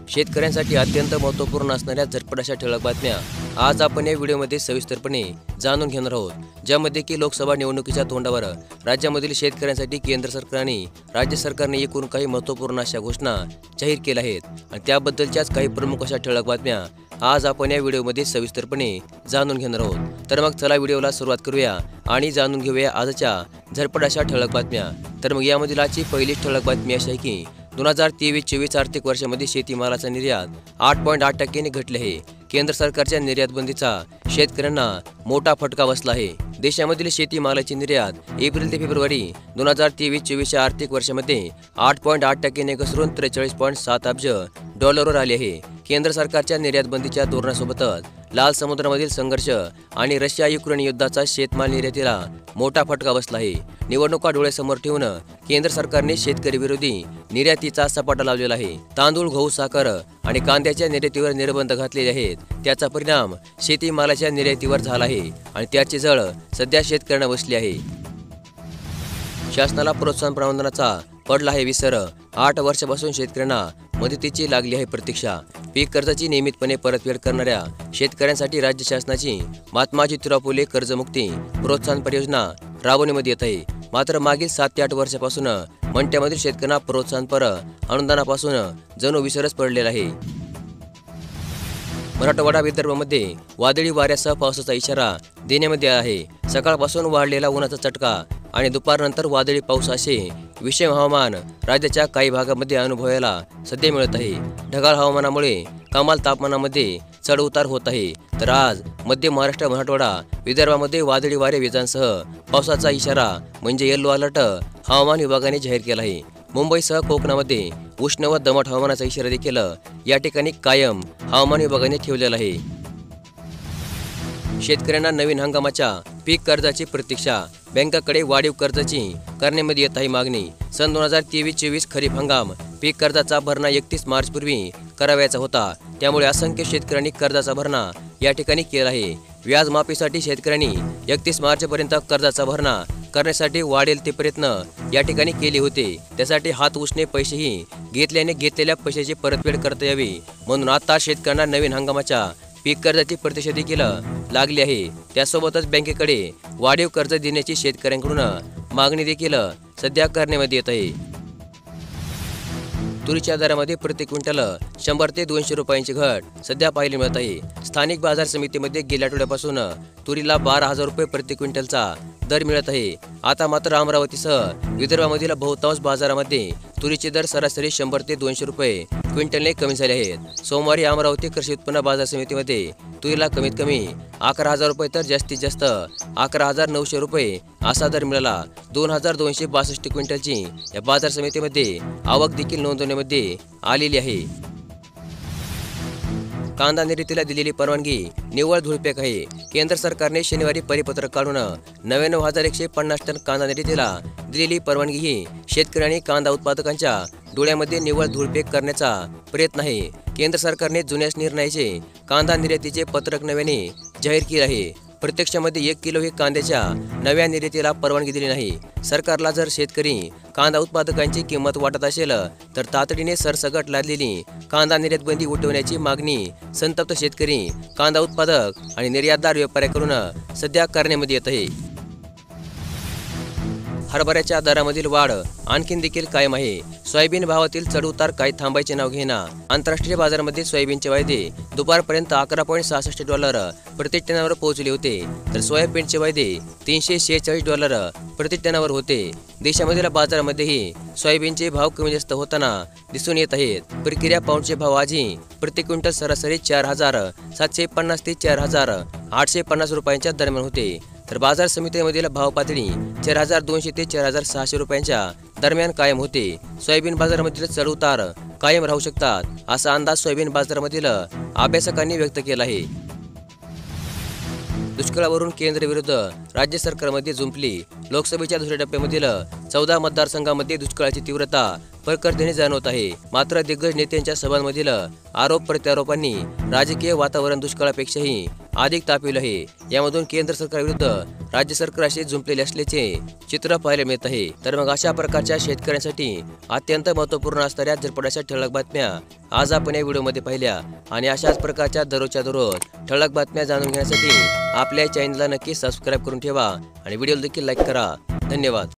शेतकऱ्यांसाठी अत्यंत महत्त्वपूर्ण असणाऱ्या झटपट अशा ठळक बातम्या आज आपण या व्हिडिओमध्ये सविस्तरपणे जाणून घेणार आहोत, ज्यामध्ये की लोकसभा निवडणुकीच्या तोंडावर राज्यामधील शेतकऱ्यांसाठी केंद्र सरकार आणि राज्य सरकारने एकूण काही महत्त्वपूर्ण अशा घोषणा जाहीर केल्या आहेत आणि त्याबद्दलच्याच काही प्रमुख अशा ठळक बातम्या आज आपण या व्हिडिओमध्ये सविस्तरपणे जाणून घेणार आहोत। तर मग चला व्हिडिओला सुरुवात करूया आणि जाणून घेऊया आजच्या झटपट अशा ठळक बातम्या। तर मग यामधील आजची पहिली ठळक बातमी अशी आहे की 2023-24 आर्थिक वर्षामध्ये शेतीमालाचा निर्यात 8.8% घटले आहे। केंद्र सरकारच्या निर्यात बंदीचा शेतकऱ्यांना मोठा फटका बसला आहे। देशामधील शेतीमालाची निर्यात एप्रिल ते फेब्रुवारी 2023-24 आर्थिक वर्षामध्ये 8.8% घसरून 43.7 अब्ज डॉलरवर आले आहे। केंद्र सरकारच्या निर्यात बंदीच्या धोरणासोबतच लाल समुद्रामधील संघर्ष आणि रशिया-युक्रेन युद्धाचा शेतमाल निर्यातीला मोठा फटका बसला आहे। निवडणुका डोळ्यासमोर ठेवून केंद्र सरकारने शेतकरी विरोधी निर्यातीचा सपाटा लावलेला आहे। तांदूळ, गहू, साखर आणि कांद्याच्या निर्यातीवर निर्बंध घातलेले आहेत। त्याचा परिणाम शेतीमालाच्या निर्यातीवर झाला आहे आणि त्याची झळ सध्या शेतकऱ्यांना बसली आहे। शासनाला प्रोत्साहन प्रमाणाचा पडला आहे विसर। 8 वर्षापासून शेतकऱ्यांना मदतीची लागली आहे प्रतीक्षा। पीक कर्जाची नियमितपणे परतफेड करणाऱ्या शेतकऱ्यांसाठी राज्य शासनाची महात्मा ज्योतिराव फुले कर्जमुक्ती प्रोत्साहन परियोजना राबवण्यामध्ये येत आहे। मात्र मागील 7 ते 8 वर्षापासून मंड्यामधील शेतकऱ्यांना प्रोत्साहनपर अनुदानापासून जणू विसरच पडलेला आहे। मराठवाडा विदर्भामध्ये वादळी वाऱ्यासह पावसाचा इशारा देण्यामध्ये आला आहे। सकाळपासून वाढलेला उन्हाचा चटका आणि दुपारनंतर वादळी पाऊस असे विषम हवामान राज्याच्या काही भागामध्ये अनुभवायला सध्या मिळत आहे। ढगाळ हवामानामुळे कमाल तापमानामध्ये चढ उतार होत आहे। तर आज मध्य महाराष्ट्र, मराठवाडा विदर्भामध्ये वादळी वारे, विजांसह पावसाचा इशारा म्हणजे येलो अलर्ट हवामान विभागाने जाहीर केला आहे। मुंबईसह कोकणामध्ये उष्ण व दमट हवामानाचा इशारा देखील या ठिकाणी कायम हवामान विभागाने ठेवलेला आहे। शेतकऱ्यांना नवीन हंगामाच्या पीक कर्जाची प्रतीक्षा। बँकाकडे वाढीव कर्जाची करण्यामध्ये येत आहे मागणी। सन 2023-24 खरीप हंगाम पीक कर्जाचा भरणा 31 मार्च पूर्वी करावयाचा होता। त्यामुळे असंख्य शेतकऱ्यांनी कर्जाचा भरणा या ठिकाणी केला आहे। व्याज माफीसाठी शेतकऱ्यांनी 31 मार्चपर्यंत कर्जाचा भरणा करण्यासाठी वाढेल ते प्रयत्न या ठिकाणी केले होते। त्यासाठी हात उसने पैसेही घेतलेल्या पैशाची परतफेड करता यावी म्हणून आता शेतकऱ्यांना नवीन हंगामाच्या पीक कर्जाची प्रतीक्षा देखील लागली आहे। त्यासोबतच बँकेकडे वाढीव कर्ज देण्याची शेतकऱ्यांकडून मागणी देखील सध्या करण्यामध्ये येत आहे। तुरीच्या दरामध्ये प्रति क्विंटल 100 ते 200 रुपयांची घट सध्या पाहायला मिळत आहे। स्थानिक बाजार समितीमध्ये गेल्या आठवड्यापासून तुरीला 12,000 रुपये प्रति क्विंटलचा दर मिळत आहे। आता मात्र अमरावतीसह विदर्भामधील बहुतांश बाजारामध्ये तुरीचे दर सरासरी 100 ते 200 रुपये क्विंटलने कमी झाले आहेत। सोमवारी अमरावती कृषी उत्पन्न बाजार समितीमध्ये तुरीला कमीत कमी 11,000 रुपये तर जास्तीत जास्त 11,900 रुपये असा दर मिळाला। 2,262 क्विंटलची या बाजार समितीमध्ये आवक देखील नोंदवण्यामध्ये आलेली आहे। कांदा निर्यातीला दिलेली परवानगी निव्वळ धूळफेक आहे। केंद्र सरकारने शनिवारी परिपत्रक काढून 99,150 टन कांदा निर्यातीला दिलेली परवानगी ही शेतकऱ्यांनी कांदा उत्पादकांच्या डोळ्यामध्ये निव्वळ धूळफेक करण्याचा प्रयत्न आहे। केंद्र सरकारने जुन्याच निर्णयाचे कांदा निर्यातीचे पत्रक नव्याने जाहीर केले आहे। प्रत्यक्षामध्ये 1 किलो ही कांद्याच्या नव्या निर्यातीला परवानगी दिली नाही। सरकारला जर शेतकरी कांदा उत्पादकांची किंमत वाटत असेल तर तातडीने सरसकट लादलेली कांदा निर्यात बंदी उठवण्याची मागणी संतप्त शेतकरी, कांदा उत्पादक आणि निर्यातदार व्यापाऱ्यांकडून सध्या करण्यामध्ये येत आहे। हरभऱ्याच्या दरामधील वाढ आणखीन देखील कायम आहे। सोयाबीन भावातील चढउतार काही थांबायचे नाव घेना। आंतरराष्ट्रीय बाजारामध्ये सोयाबीनचे वायदे दुपारपर्यंत 11.66 डॉलर प्रति टनावर पोहोचले होते, तर सोयाबीनचे वायदे 346 डॉलर प्रति टनावर होते। देशामधील बाजारामध्येही सोयाबीनचे भाव कमी जास्त होताना दिसून येत आहेत। प्रक्रिया पाऊंडचे भाव आजही प्रति क्विंटल सरासरी 4,750 ते 4,850 रुपयांच्या दरम्यान होते, तर बाजार समितीमधील भाव पातळी 4,200 ते 4,600 रुपयांच्या दरम्यान कायम होते। सोयाबीन बाजारामधील चढउतार कायम राहू शकतात असा अंदाज सोयाबीन बाजारामधील अभ्यासकांनी व्यक्त केला आहे। दुष्काळावरून केंद्र विरुद्ध राज्य सरकारमध्ये जुंपली। लोकसभेच्या दुसऱ्या टप्प्यामधील 14 मतदारसंघांमध्ये दुष्काळाची तीव्रता प्रखरतेने जाणवत आहे. मात्र दिग्गज नेत्यांच्या सभांमधील आरोप प्रत्यारोपांनी राजकीय वातावरण दुष्काळापेक्षाही अधिक तापविलं आहे. यामधून केंद्र सरकारविरुद्ध राज्य सरकार असे जुंपलेले असल्याचे चित्र पाहायला मिळत आहे. तर मग अशा प्रकारच्या शेतकऱ्यांसाठी अत्यंत महत्त्वपूर्ण असणाऱ्या झटपट ठळक बातम्या आज आपण या व्हिडिओमध्ये पाहिल्या आणि अशाच प्रकारच्या दररोजच्या दररोज ठळक बातम्या जाणून घेण्यासाठी आपल्या चॅनलला नक्की सबस्क्राईब करून ठेवा आणि व्हिडिओला देखील लाईक करा. धन्यवाद.